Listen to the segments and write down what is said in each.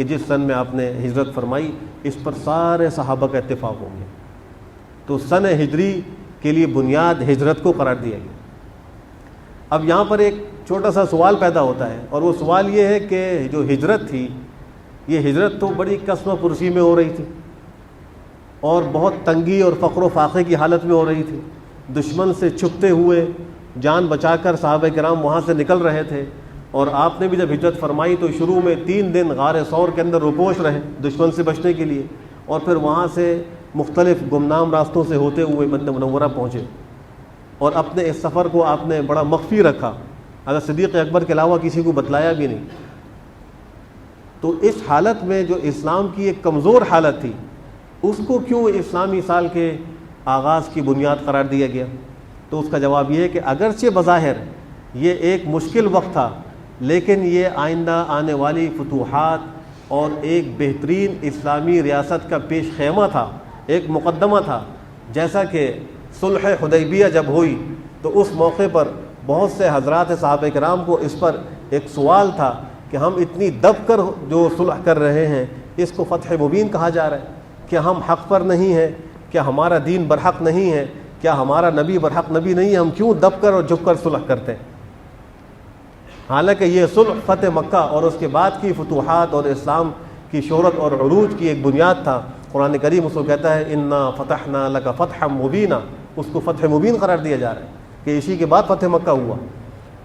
کہ جس سن میں آپ نے ہجرت فرمائی اس پر سارے صحابہ کا اتفاق ہو گیا. تو سن ہجری کے لیے بنیاد ہجرت کو قرار دیا گیا. اب یہاں پر ایک چھوٹا سا سوال پیدا ہوتا ہے، اور وہ سوال یہ ہے کہ جو ہجرت تھی، یہ ہجرت تو بڑی کسمہ پرسی میں ہو رہی تھی اور بہت تنگی اور فقر و فاقے کی حالت میں ہو رہی تھی. دشمن سے چھپتے ہوئے جان بچا کر صحابہ کرام وہاں سے نکل رہے تھے، اور آپ نے بھی جب ہجرت فرمائی تو شروع میں 3 دن غار ثور کے اندر روپوش رہے دشمن سے بچنے کے لیے، اور پھر وہاں سے مختلف گمنام راستوں سے ہوتے ہوئے مدینہ منورہ پہنچے، اور اپنے اس سفر کو آپ نے بڑا مخفی رکھا، اگر صدیق اکبر کے علاوہ کسی کو بتلایا بھی نہیں. تو اس حالت میں جو اسلام کی ایک کمزور حالت تھی، اس کو کیوں اسلامی سال کے آغاز کی بنیاد قرار دیا گیا؟ تو اس کا جواب یہ ہے کہ اگرچہ بظاہر یہ ایک مشکل وقت تھا، لیکن یہ آئندہ آنے والی فتوحات اور ایک بہترین اسلامی ریاست کا پیش خیمہ تھا، ایک مقدمہ تھا. جیسا کہ صلح حدیبیہ جب ہوئی تو اس موقع پر بہت سے حضرات صحابہ کرام کو اس پر ایک سوال تھا کہ ہم اتنی دب کر جو صلح کر رہے ہیں، اس کو فتح مبین کہا جا رہا ہے، کیا ہم حق پر نہیں ہیں؟ کیا ہمارا دین برحق نہیں ہے؟ کیا ہمارا نبی برحق نبی نہیں ہے؟ ہم کیوں دب کر اور جھک کر صلح کرتے ہیں؟ حالانکہ یہ صلح فتح مکہ اور اس کے بعد کی فتوحات اور اسلام کی شہرت اور عروج کی ایک بنیاد تھا. قرآن کریم اس کو کہتا ہے انا فتحنا لک فتحا مبینا، اس کو فتح مبین قرار دیا جا رہا ہے کہ اسی کے بعد فتح مکہ ہوا.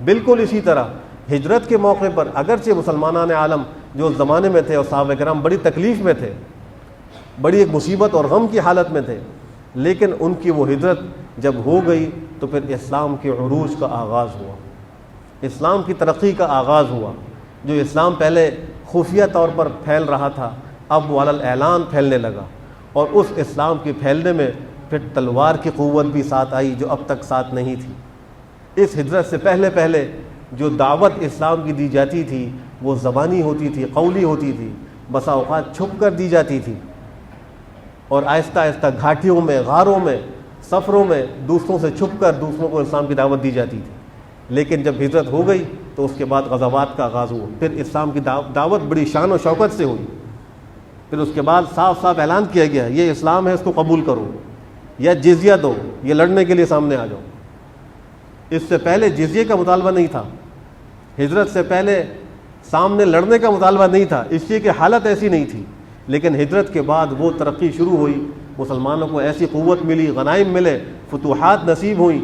بالکل اسی طرح ہجرت کے موقع پر اگرچہ مسلمانان عالم جو اس زمانے میں تھے اور صحابہ کرام بڑی تکلیف میں تھے، بڑی ایک مصیبت اور غم کی حالت میں تھے، لیکن ان کی وہ ہجرت جب ہو گئی تو پھر اسلام کے عروج کا آغاز ہوا، اسلام کی ترقی کا آغاز ہوا. جو اسلام پہلے خفیہ طور پر پھیل رہا تھا، اب وہ علی الاعلان پھیلنے لگا، اور اس اسلام کے پھیلنے میں پھر تلوار کی قوت بھی ساتھ آئی جو اب تک ساتھ نہیں تھی. اس ہجرت سے پہلے جو دعوت اسلام کی دی جاتی تھی وہ زبانی ہوتی تھی، قولی ہوتی تھی، بسا اوقات چھپ کر دی جاتی تھی، اور آہستہ آہستہ گھاٹیوں میں، غاروں میں، سفروں میں دوسروں سے چھپ کر دوسروں کو اسلام کی دعوت دی جاتی تھی. لیکن جب ہجرت ہو گئی تو اس کے بعد غزوات کا آغاز ہوا، پھر اسلام کی دعوت بڑی شان و شوکت سے ہوئی. پھر اس کے بعد صاف صاف اعلان کیا گیا یہ اسلام ہے، اس کو قبول کرو، یا جزیہ دو، یہ لڑنے کے لیے سامنے آ جاؤ. اس سے پہلے جزیے کا مطالبہ نہیں تھا، ہجرت سے پہلے سامنے لڑنے کا مطالبہ نہیں تھا، اس لیے کہ حالت ایسی نہیں تھی. لیکن ہجرت کے بعد وہ ترقی شروع ہوئی، مسلمانوں کو ایسی قوت ملی، غنائم ملے، فتوحات نصیب ہوئیں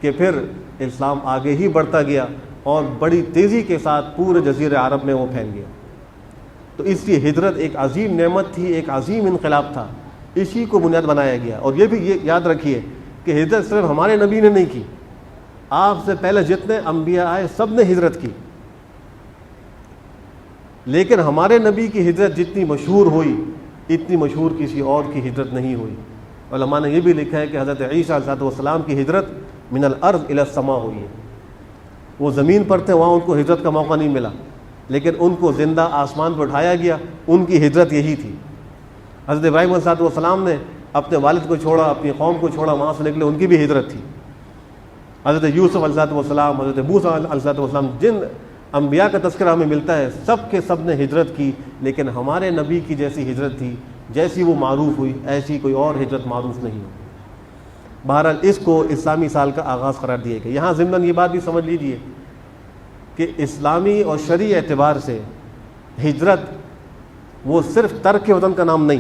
کہ پھر اسلام آگے ہی بڑھتا گیا اور بڑی تیزی کے ساتھ پورے جزیرہ عرب میں وہ پھیل گیا. تو اس لیے ہجرت ایک عظیم نعمت تھی، ایک عظیم انقلاب تھا، اسی کو بنیاد بنایا گیا. اور یہ بھی یاد رکھیے کہ ہجرت صرف ہمارے نبی نے نہیں کی، آپ سے پہلے جتنے انبیاء آئے سب نے ہجرت کی، لیکن ہمارے نبی کی ہجرت جتنی مشہور ہوئی اتنی مشہور کسی اور کی ہجرت نہیں ہوئی. علماء نے یہ بھی لکھا ہے کہ حضرت عیسیٰ علیہ السلام کی ہجرت من الارض الی السماء ہوئی ہے. وہ زمین پر تھے، وہاں ان کو ہجرت کا موقع نہیں ملا، لیکن ان کو زندہ آسمان پر اٹھایا گیا، ان کی ہجرت یہی تھی. حضرت ابراہیم علیہ السلام نے اپنے والد کو چھوڑا، اپنی قوم کو چھوڑا، وہاں سے نکلے، ان کی بھی ہجرت تھی. حضرت یوسف علیہ السلام، حضرت موسیٰ علیہ السلام، جن انبیاء کا تذکرہ ہمیں ملتا ہے سب کے سب نے ہجرت کی، لیکن ہمارے نبی کی جیسی ہجرت تھی، جیسی وہ معروف ہوئی ایسی کوئی اور ہجرت معروف نہیں ہوئی. بہرحال اس کو اسلامی سال کا آغاز قرار دیا گیا. یہاں ضمن یہ بات بھی سمجھ لیجئے کہ اسلامی اور شرعی اعتبار سے ہجرت وہ صرف ترک وطن کا نام نہیں،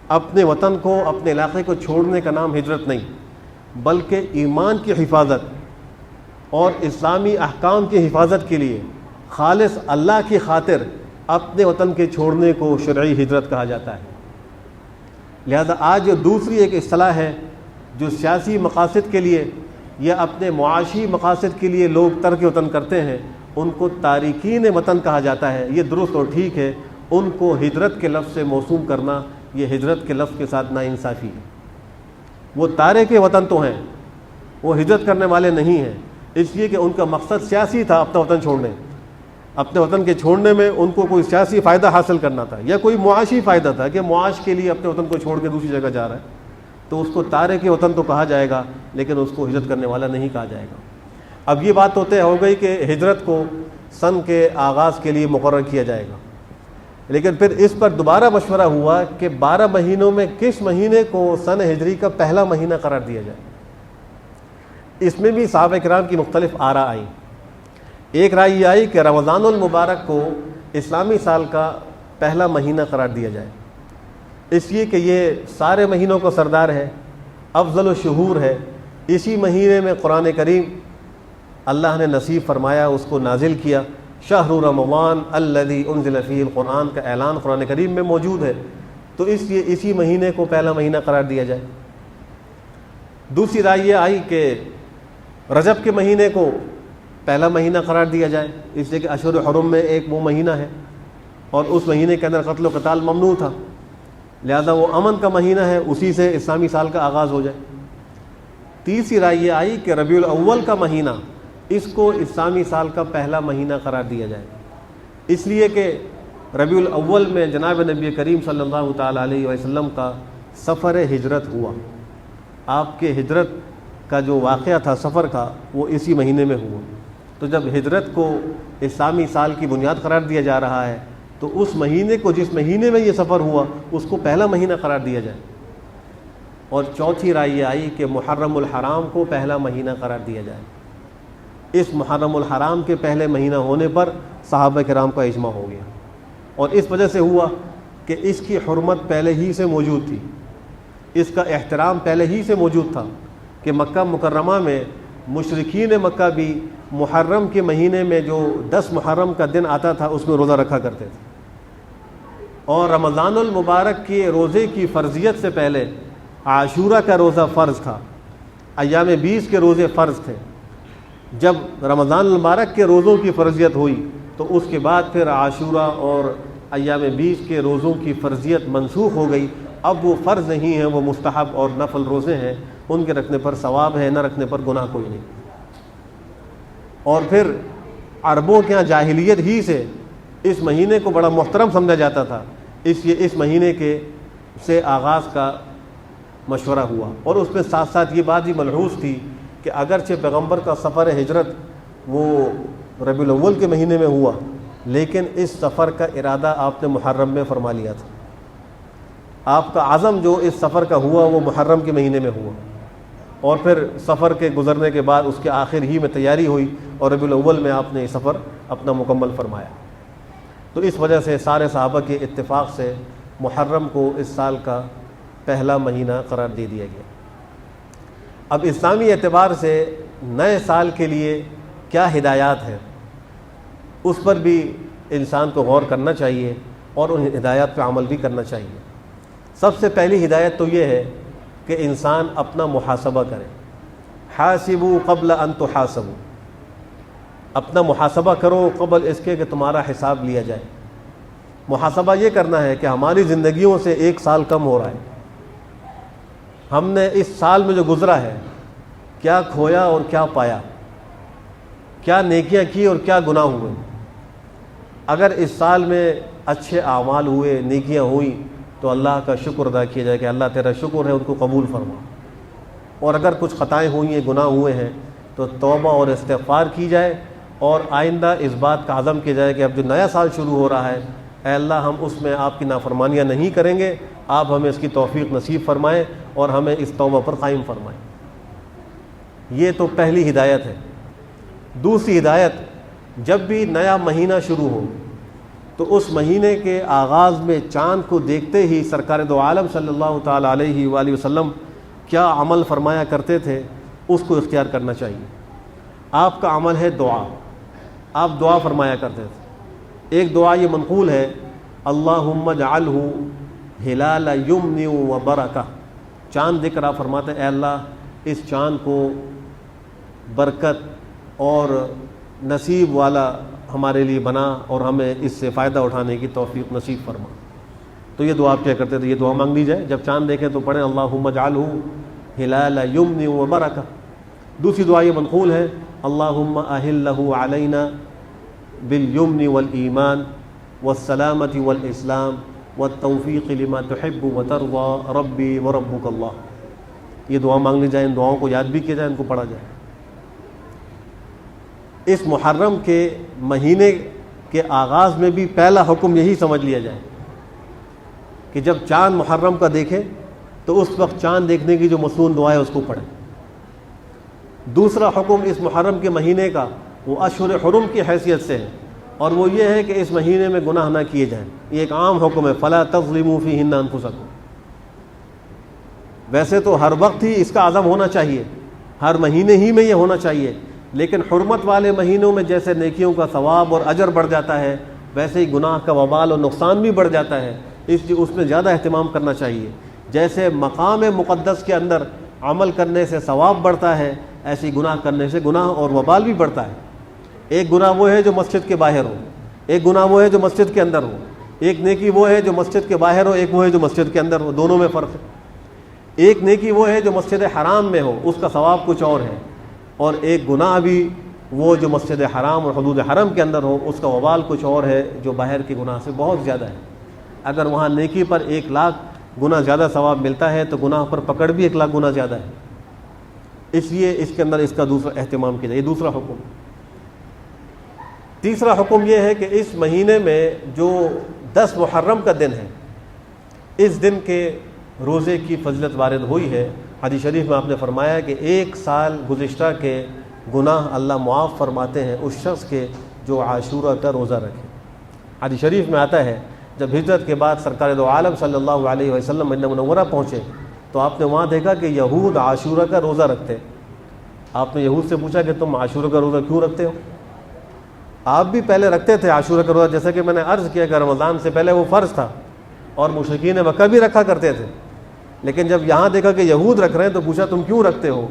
اپنے وطن کو، اپنے علاقے کو چھوڑنے کا نام ہجرت نہیں، بلکہ ایمان کی حفاظت اور اسلامی احکام کی حفاظت کے لیے خالص اللہ کی خاطر اپنے وطن کے چھوڑنے کو شرعی ہجرت کہا جاتا ہے. لہذا آج جو دوسری ایک اصطلاح ہے جو سیاسی مقاصد کے لیے یا اپنے معاشی مقاصد کے لیے لوگ ترک وطن کرتے ہیں، ان کو تارکین وطن کہا جاتا ہے. یہ درست اور ٹھیک ہے، ان کو ہجرت کے لفظ سے موسوم کرنا یہ ہجرت کے لفظ کے ساتھ ناانصافی ہے. وہ تارک وطن تو ہیں، وہ ہجرت کرنے والے نہیں ہیں، اس لیے کہ ان کا مقصد سیاسی تھا، اپنا وطن چھوڑنے، اپنے وطن کے چھوڑنے میں ان کو کوئی سیاسی فائدہ حاصل کرنا تھا یا کوئی معاشی فائدہ تھا کہ معاش کے لیے اپنے وطن کو چھوڑ کے دوسری جگہ جا رہا ہے، تو اس کو تارک وطن تو کہا جائے گا، لیکن اس کو ہجرت کرنے والا نہیں کہا جائے گا. اب یہ بات تو طے ہو گئی کہ ہجرت کو سن کے آغاز کے لیے مقرر کیا جائے گا. لیکن پھر اس پر دوبارہ مشورہ ہوا کہ 12 مہینوں میں کس مہینے کو سن ہجری کا پہلا مہینہ قرار دیا جائے۔ اس میں بھی صحابہ کرام کی مختلف آراء آئیں۔ ایک رائے یہ آئی کہ رمضان المبارک کو اسلامی سال کا پہلا مہینہ قرار دیا جائے، اس لیے کہ یہ سارے مہینوں کو سردار ہے، افضل الشہور ہے۔ اسی مہینے میں قرآن کریم اللہ نے نصیب فرمایا، اس کو نازل کیا۔ شہر رمضان الذی انزل فیہ القرآن کا اعلان قرآن کریم میں موجود ہے، تو اس لیے اسی مہینے کو پہلا مہینہ قرار دیا جائے۔ دوسری رائے یہ آئی کہ رجب کے مہینے کو پہلا مہینہ قرار دیا جائے، اس لیے کہ اشہر حرم میں ایک وہ مہینہ ہے اور اس مہینے کے اندر قتل و قتال ممنوع تھا، لہذا وہ امن کا مہینہ ہے، اسی سے اسلامی سال کا آغاز ہو جائے۔ تیسری رائے یہ آئی کہ ربیع الاول کا مہینہ، اس کو اسلامی سال کا پہلا مہینہ قرار دیا جائے، اس لیے کہ ربیع الاول میں جناب نبی کریم صلی اللہ تعالیٰ علیہ وسلم کا سفر ہجرت ہوا۔ آپ کے ہجرت کا جو واقعہ تھا سفر کا، وہ اسی مہینے میں ہوا۔ تو جب ہجرت کو اسلامی سال کی بنیاد قرار دیا جا رہا ہے تو اس مہینے کو، جس مہینے میں یہ سفر ہوا، اس کو پہلا مہینہ قرار دیا جائے۔ اور چوتھی رائے یہ آئی کہ محرم الحرام کو پہلا مہینہ قرار دیا جائے۔ اس محرم الحرام کے پہلے مہینہ ہونے پر صحابہ کرام کا اجماع ہو گیا، اور اس وجہ سے ہوا کہ اس کی حرمت پہلے ہی سے موجود تھی، اس کا احترام پہلے ہی سے موجود تھا کہ مکہ مکرمہ میں مشرکین مکہ بھی محرم کے مہینے میں جو 10 محرم کا دن آتا تھا اس میں روزہ رکھا کرتے تھے، اور رمضان المبارک کے روزے کی فرضیت سے پہلے عاشورہ کا روزہ فرض تھا، ایام 20 کے روزے فرض تھے۔ جب رمضان المبارک کے روزوں کی فرضیت ہوئی تو اس کے بعد پھر عاشورہ اور ایام 20 کے روزوں کی فرضیت منسوخ ہو گئی، اب وہ فرض نہیں ہیں، وہ مستحب اور نفل روزے ہیں، ان کے رکھنے پر ثواب ہے، نہ رکھنے پر گناہ کوئی نہیں۔ اور پھر عربوں کے یہاں جاہلیت ہی سے اس مہینے کو بڑا محترم سمجھا جاتا تھا، اس لیے اس مہینے کے سے آغاز کا مشورہ ہوا، اور اس میں ساتھ ساتھ یہ بات بھی ملحوظ تھی کہ اگرچہ پیغمبر کا سفر ہجرت وہ ربیع الاول کے مہینے میں ہوا، لیکن اس سفر کا ارادہ آپ نے محرم میں فرما لیا تھا۔ آپ کا عزم جو اس سفر کا ہوا وہ محرم کے مہینے میں ہوا، اور پھر سفر کے گزرنے کے بعد اس کے آخر ہی میں تیاری ہوئی اور ربیع الاول میں آپ نے یہ سفر اپنا مکمل فرمایا۔ تو اس وجہ سے سارے صحابہ کے اتفاق سے محرم کو اس سال کا پہلا مہینہ قرار دے دیا گیا۔ اب اسلامی اعتبار سے نئے سال کے لیے کیا ہدایات ہیں، اس پر بھی انسان کو غور کرنا چاہیے اور ان ہدایات پہ عمل بھی کرنا چاہیے۔ سب سے پہلی ہدایت تو یہ ہے کہ انسان اپنا محاسبہ کرے، حاسبوا قبل ان تحاسبوا، اپنا محاسبہ کرو قبل اس کے کہ تمہارا حساب لیا جائے۔ محاسبہ یہ کرنا ہے کہ ہماری زندگیوں سے ایک سال کم ہو رہا ہے، ہم نے اس سال میں جو گزرا ہے کیا کھویا اور کیا پایا، کیا نیکیاں کی اور کیا گناہ ہوئے۔ اگر اس سال میں اچھے اعمال ہوئے، نیکیاں ہوئیں، تو اللہ کا شکر ادا کیا جائے کہ اللہ تیرا شکر ہے، ان کو قبول فرما۔ اور اگر کچھ خطائیں ہوئی ہیں، گناہ ہوئے ہیں، تو توبہ اور استغفار کی جائے، اور آئندہ اس بات کا عزم کیا جائے کہ اب جو نیا سال شروع ہو رہا ہے، اے اللہ ہم اس میں آپ کی نافرمانیاں نہیں کریں گے، آپ ہمیں اس کی توفیق نصیب فرمائیں اور ہمیں اس توبہ پر قائم فرمائیں۔ یہ تو پہلی ہدایت ہے۔ دوسری ہدایت، جب بھی نیا مہینہ شروع ہو تو اس مہینے کے آغاز میں چاند کو دیکھتے ہی سرکار دو عالم صلی اللہ تعالیٰ علیہ وآلہ وسلم کیا عمل فرمایا کرتے تھے، اس کو اختیار کرنا چاہیے۔ آپ کا عمل ہے دعا، آپ دعا فرمایا کرتے تھے۔ ایک دعا یہ منقول ہے، اللہم اجعلہ ہلال یمن و برکہ، چاند دیکھ کر آپ فرماتے ہیں اے اللہ اس چاند کو برکت اور نصیب والا ہمارے لیے بنا اور ہمیں اس سے فائدہ اٹھانے کی توفیق نصیب فرما۔ تو یہ دعا آپ کیا کرتے تھے، یہ دعا مانگ لی جائے جب چاند دیکھیں تو پڑھیں اللہم اجعلہ ہلال یمن و برکہ۔ دوسری دعا یہ منقول ہے، اللہم اہلہ علینا بالیمن والایمان والسلامۃ والاسلام والتوفیق لما تحب وترضى ربی وربک اللہ۔ یہ دعا مانگ لی جائے، ان دعاؤں کو یاد بھی کیا جائے، ان کو پڑھا جائے۔ اس محرم کے مہینے کہ آغاز میں بھی پہلا حکم یہی سمجھ لیا جائے کہ جب چاند محرم کا دیکھے تو اس وقت چاند دیکھنے کی جو مصنون دعا ہے اس کو پڑھیں۔ دوسرا حکم اس محرم کے مہینے کا وہ اشہر حرم کی حیثیت سے ہے، اور وہ یہ ہے کہ اس مہینے میں گناہ نہ کیے جائیں۔ یہ ایک عام حکم ہے، فلا تظلموا فیہن انفسکم۔ ویسے تو ہر وقت ہی اس کا عزم ہونا چاہیے، ہر مہینے ہی میں یہ ہونا چاہیے، لیکن حرمت والے مہینوں میں جیسے نیکیوں کا ثواب اور اجر بڑھ جاتا ہے، ویسے ہی گناہ کا وبال اور نقصان بھی بڑھ جاتا ہے، اس میں زیادہ اہتمام کرنا چاہیے۔ جیسے مقام مقدس کے اندر عمل کرنے سے ثواب بڑھتا ہے، ایسی گناہ کرنے سے گناہ اور وبال بھی بڑھتا ہے۔ ایک گناہ وہ ہے جو مسجد کے باہر ہو، ایک گناہ وہ ہے جو مسجد کے اندر ہو، ایک نیکی وہ ہے جو مسجد کے باہر ہو، ایک وہ ہے جو مسجد کے اندر ہو، دونوں میں فرق ہے۔ ایک نیکی وہ ہے جو مسجد حرام میں ہو، اس کا ثواب کچھ اور ہے، اور ایک گناہ بھی وہ جو مسجد حرام اور حدود حرم کے اندر ہو، اس کا وبال کچھ اور ہے جو باہر کے گناہ سے بہت زیادہ ہے۔ اگر وہاں نیکی پر 1,00,000 گنا زیادہ ثواب ملتا ہے تو گناہ پر پکڑ بھی 1,00,000 گنا زیادہ ہے، اس لیے اس کے اندر اس کا دوسرا اہتمام کیا جائے۔ یہ دوسرا حکم۔ تیسرا حکم یہ ہے کہ اس مہینے میں جو 10 محرم کا دن ہے، اس دن کے روزے کی فضیلت وارد ہوئی ہے۔ حدیث شریف میں آپ نے فرمایا کہ 1 سال گزشتہ کے گناہ اللہ معاف فرماتے ہیں اس شخص کے جو عاشورہ کا روزہ رکھے۔ حدیث شریف میں آتا ہے جب ہجرت کے بعد سرکار دو عالم صلی اللہ علیہ وسلم مدینہ منورہ پہنچے تو آپ نے وہاں دیکھا کہ یہود عاشورہ کا روزہ رکھتے۔ آپ نے یہود سے پوچھا کہ تم عاشورہ کا روزہ کیوں رکھتے ہو؟ آپ بھی پہلے رکھتے تھے عاشورہ کا روزہ، جیسا کہ میں نے عرض کیا کہ رمضان سے پہلے وہ فرض تھا اور مشرکین مکہ بھی رکھا کرتے تھے، لیکن جب یہاں دیکھا کہ یہود رکھ رہے ہیں تو پوچھا تم کیوں رکھتے ہو؟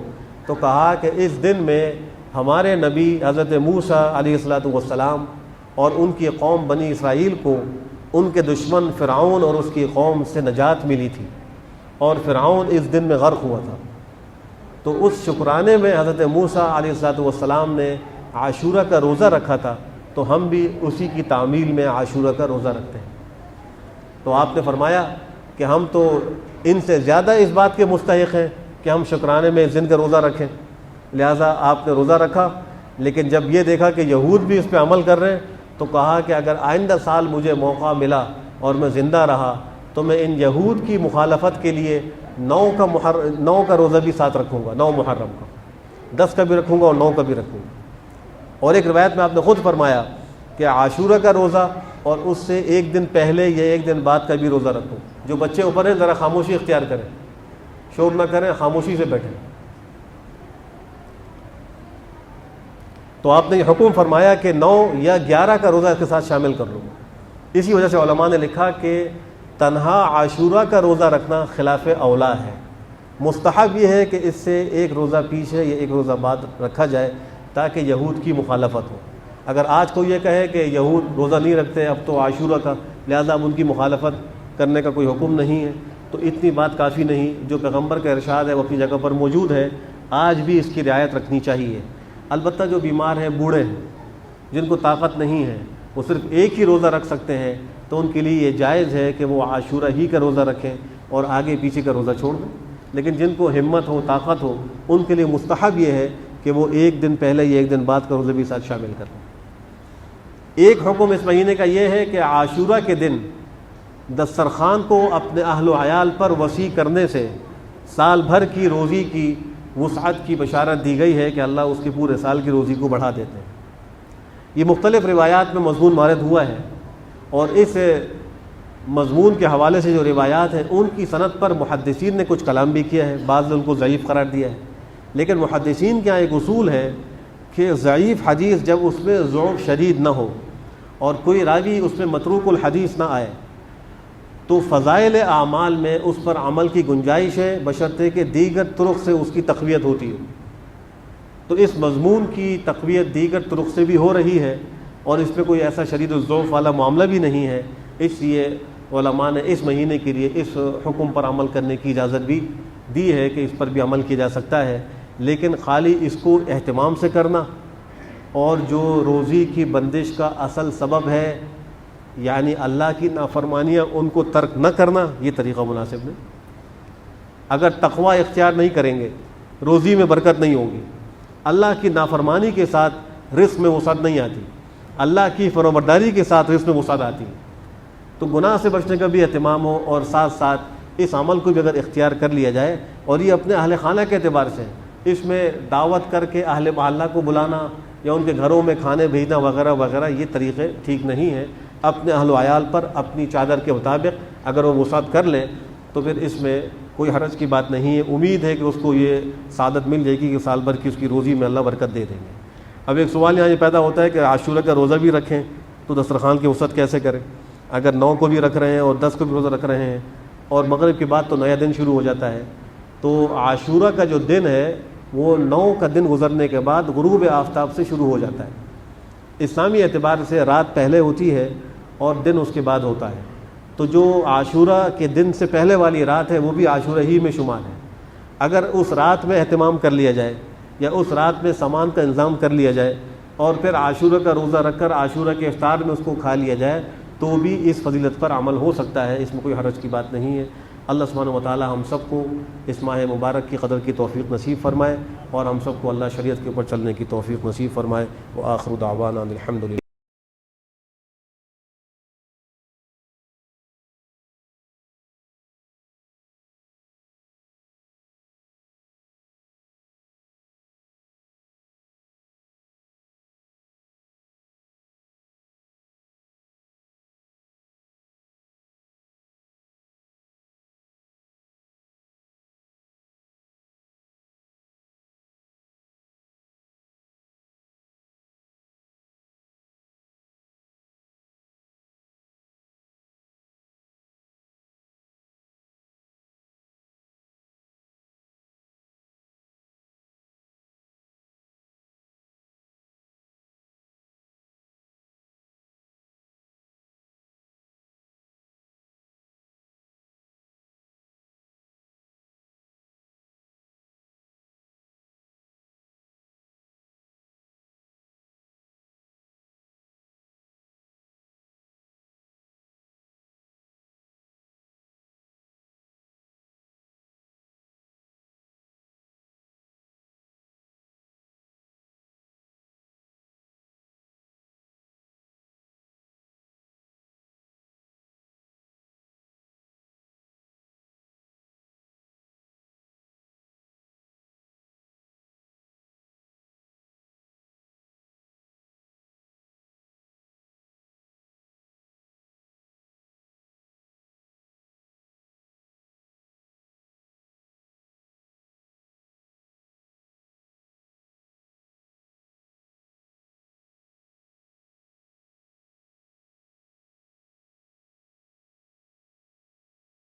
تو کہا کہ اس دن میں ہمارے نبی حضرت موسیٰ علیہ الصلوۃ والسلام اور ان کی قوم بنی اسرائیل کو ان کے دشمن فرعون اور اس کی قوم سے نجات ملی تھی، اور فرعون اس دن میں غرق ہوا تھا، تو اس شکرانے میں حضرت موسیٰ علیہ الصلوۃ والسلام نے عاشورہ کا روزہ رکھا تھا، تو ہم بھی اسی کی تعمیل میں عاشورہ کا روزہ رکھتے ہیں۔ تو آپ نے فرمایا کہ ہم تو ان سے زیادہ اس بات کے مستحق ہیں کہ ہم شکرانے میں اس دن کا روزہ رکھیں، لہٰذا آپ نے روزہ رکھا۔ لیکن جب یہ دیکھا کہ یہود بھی اس پہ عمل کر رہے ہیں تو کہا کہ اگر آئندہ سال مجھے موقع ملا اور میں زندہ رہا تو میں ان یہود کی مخالفت کے لیے 9 کا روزہ بھی ساتھ رکھوں گا، 9 محرم کا، 10 کا بھی رکھوں گا اور 9 کا بھی رکھوں گا۔ اور ایک روایت میں آپ نے خود فرمایا کہ عاشورہ کا روزہ اور اس سے 1 دن پہلے یا 1 دن بعد کا بھی روزہ رکھوں۔ جو بچے اوپر ہیں ذرا خاموشی اختیار کریں، شور نہ کریں، خاموشی سے بیٹھیں۔ تو آپ نے یہ حکم فرمایا کہ 9 یا 11 کا روزہ اس کے ساتھ شامل کر لوں۔ اسی وجہ سے علماء نے لکھا کہ تنہا عاشورہ کا روزہ رکھنا خلاف اولا ہے، مستحب یہ ہے کہ اس سے 1 روزہ پیچھے یا 1 روزہ بعد رکھا جائے تاکہ یہود کی مخالفت ہو۔ اگر آج کوئی یہ کہے کہ یہود روزہ نہیں رکھتے اب تو عاشورہ کا، لہذا اب ان کی مخالفت کرنے کا کوئی حکم نہیں ہے، تو اتنی بات کافی نہیں۔ جو پیغمبر کا ارشاد ہے وہ اپنی جگہ پر موجود ہے، آج بھی اس کی رعایت رکھنی چاہیے۔ البتہ جو بیمار ہیں، بوڑھے ہیں، جن کو طاقت نہیں ہے، وہ صرف 1 ہی روزہ رکھ سکتے ہیں، تو ان کے لیے یہ جائز ہے کہ وہ عاشورہ ہی کا روزہ رکھیں اور آگے پیچھے کا روزہ چھوڑ دیں۔ لیکن جن کو ہمت ہو، طاقت ہو، ان کے لیے مستحب یہ ہے کہ وہ 1 دن پہلے یا 1 دن بعد کا روزہ بھی ساتھ شامل کر لیں۔ ایک حکم اس مہینے کا یہ ہے کہ عاشورہ کے دن دسترخوان کو اپنے اہل و عیال پر وسیع کرنے سے سال بھر کی روزی کی وسعت کی بشارت دی گئی ہے کہ اللہ اس کے پورے سال کی روزی کو بڑھا دیتے ہیں۔ یہ مختلف روایات میں مضمون وارد ہوا ہے، اور اس مضمون کے حوالے سے جو روایات ہیں ان کی سند پر محدثین نے کچھ کلام بھی کیا ہے، بعض نے ان کو ضعیف قرار دیا ہے۔ لیکن محدثین کے یہاں ایک اصول ہے کہ ضعیف حدیث جب اس میں ضعف شدید نہ ہو اور کوئی راوی اس میں متروک الحدیث نہ آئے تو فضائل اعمال میں اس پر عمل کی گنجائش ہے، بشرطے کہ دیگر طرق سے اس کی تقویت ہوتی ہے۔ تو اس مضمون کی تقویت دیگر طرق سے بھی ہو رہی ہے، اور اس میں کوئی ایسا شدید الضعف والا معاملہ بھی نہیں ہے، اس لیے علماء نے اس مہینے کے لیے اس حکم پر عمل کرنے کی اجازت بھی دی ہے کہ اس پر بھی عمل کیا جا سکتا ہے۔ لیکن خالی اس کو اہتمام سے کرنا اور جو روزی کی بندش کا اصل سبب ہے، یعنی اللہ کی نافرمانیاں، ان کو ترک نہ کرنا، یہ طریقہ مناسب نہیں۔ اگر تقوی اختیار نہیں کریں گے، روزی میں برکت نہیں ہوگی، اللہ کی نافرمانی کے ساتھ رزق میں وسعت نہیں آتی، اللہ کی فرمانبرداری کے ساتھ اس میں وسعت آتی ہے۔ تو گناہ سے بچنے کا بھی اہتمام ہو، اور ساتھ ساتھ اس عمل کو بھی اگر اختیار کر لیا جائے، اور یہ اپنے اہل خانہ کے اعتبار سے، اس میں دعوت کر کے اہل محلہ کو بلانا یا ان کے گھروں میں کھانے بھیجنا وغیرہ وغیرہ، یہ طریقے ٹھیک نہیں ہیں۔ اپنے اہل و عیال پر اپنی چادر کے مطابق اگر وہ وسعت کر لیں تو پھر اس میں کوئی حرج کی بات نہیں ہے۔ امید ہے کہ اس کو یہ سعادت مل جائے گی کہ سال بھر کی اس کی روزی میں اللہ برکت دے دیں گے۔ اب ایک سوال یہاں یہ پیدا ہوتا ہے کہ عاشورہ کا روزہ بھی رکھیں تو دسترخوان کی وسعت کیسے کریں؟ اگر 9 کو بھی رکھ رہے ہیں اور 10 کو بھی روزہ رکھ رہے ہیں اور مغرب کے بعد تو نیا دن شروع ہو جاتا ہے، تو عاشورہ کا جو دن ہے وہ 9 کا دن گزرنے کے بعد غروب آفتاب سے شروع ہو جاتا ہے۔ اسلامی اعتبار سے رات پہلے ہوتی ہے اور دن اس کے بعد ہوتا ہے، تو جو عاشورہ کے دن سے پہلے والی رات ہے وہ بھی عاشورہ ہی میں شمار ہے۔ اگر اس رات میں اہتمام کر لیا جائے یا اس رات میں سامان کا انتظام کر لیا جائے اور پھر عاشورہ کا روزہ رکھ کر عاشورہ کے افطار میں اس کو کھا لیا جائے تو بھی اس فضیلت پر عمل ہو سکتا ہے، اس میں کوئی حرج کی بات نہیں ہے۔ اللہ سبحانہ و تعالی ہم سب کو اس ماہ مبارک کی قدر کی توفیق نصیب فرمائے، اور ہم سب کو اللہ شریعت کے اوپر چلنے کی توفیق نصیب فرمائے۔ وآخر دعوانا الحمدللہ۔